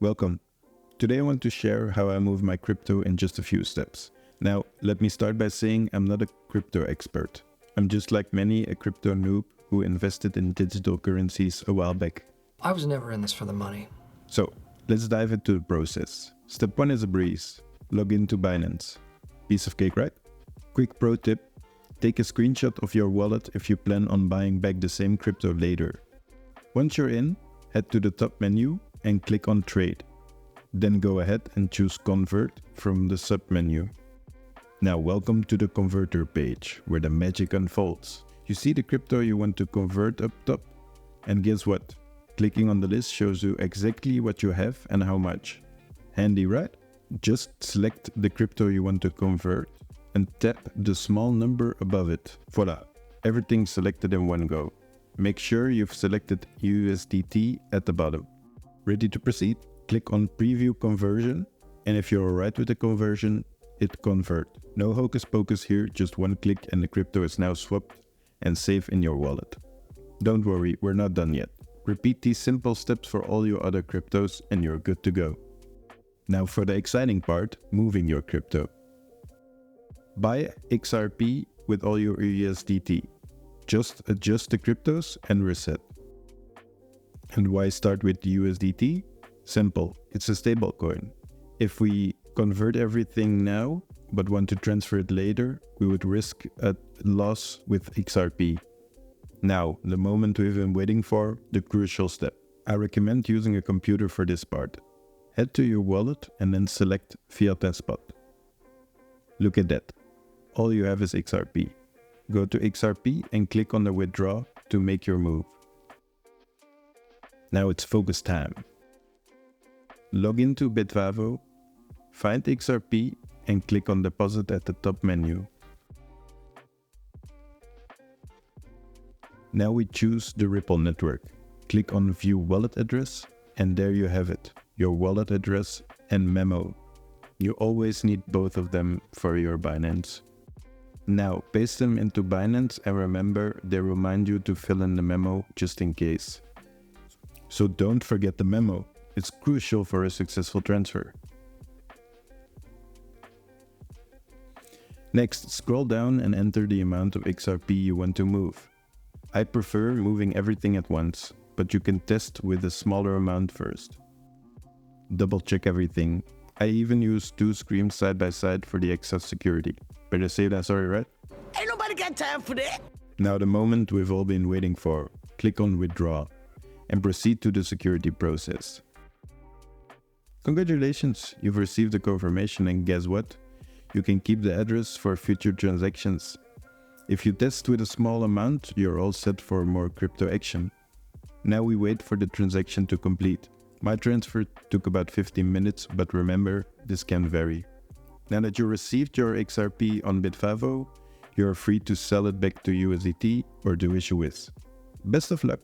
Welcome. Today I want to share how I move my crypto in just a few steps. Now, let me start by saying I'm not a crypto expert. I'm just like many a crypto noob who invested in digital currencies a while back. I was never in this for the money. So, let's dive into the process. Step 1 is a breeze. Log into Binance. Piece of cake, right? Quick pro tip. Take a screenshot of your wallet if you plan on buying back the same crypto later. Once you're in, head to the top menu and click on Trade. Then go ahead and choose Convert from the sub-menu. Now welcome to the converter page, where the magic unfolds. You see the crypto you want to convert up top? And guess what? Clicking on the list shows you exactly what you have and how much. Handy, right? Just select the crypto you want to convert and tap the small number above it. Voila, everything's selected in one go. Make sure you've selected USDT at the bottom. Ready to proceed? Click on Preview Conversion, and if you're alright with the conversion, hit Convert. No hocus pocus here, just one click and the crypto is now swapped and safe in your wallet. Don't worry, we're not done yet. Repeat these simple steps for all your other cryptos and you're good to go. Now for the exciting part, moving your crypto. Buy XRP with all your USDT. Just adjust the cryptos and reset. And why start with USDT? Simple, it's a stable coin. If we convert everything now, but want to transfer it later, we would risk a loss with XRP. Now, the moment we've been waiting for, the crucial step. I recommend using a computer for this part. Head to your wallet and then select Fiat and Spot. Look at that. All you have is XRP. Go to XRP and click on the withdraw to make your move. Now it's focus time. Log into Bitvavo, find XRP and click on deposit at the top menu. Now we choose the Ripple network. Click on view wallet address and there you have it, your wallet address and memo. You always need both of them for your Binance. Now paste them into Binance and remember they remind you to fill in the memo just in case. So don't forget the memo, it's crucial for a successful transfer. Next, scroll down and enter the amount of XRP you want to move. I prefer moving everything at once, but you can test with a smaller amount first. Double check everything. I even use two screens side by side for the extra security. Better say that sorry, right? Ain't nobody got time for that. Now the moment we've all been waiting for. Click on withdraw and proceed to the security process. Congratulations, you've received the confirmation and guess what? You can keep the address for future transactions. If you test with a small amount, you're all set for more crypto action. Now we wait for the transaction to complete. My transfer took about 15 minutes, but remember, this can vary. Now that you received your XRP on Bitvavo, you're free to sell it back to USDT or do as you wish. Best of luck!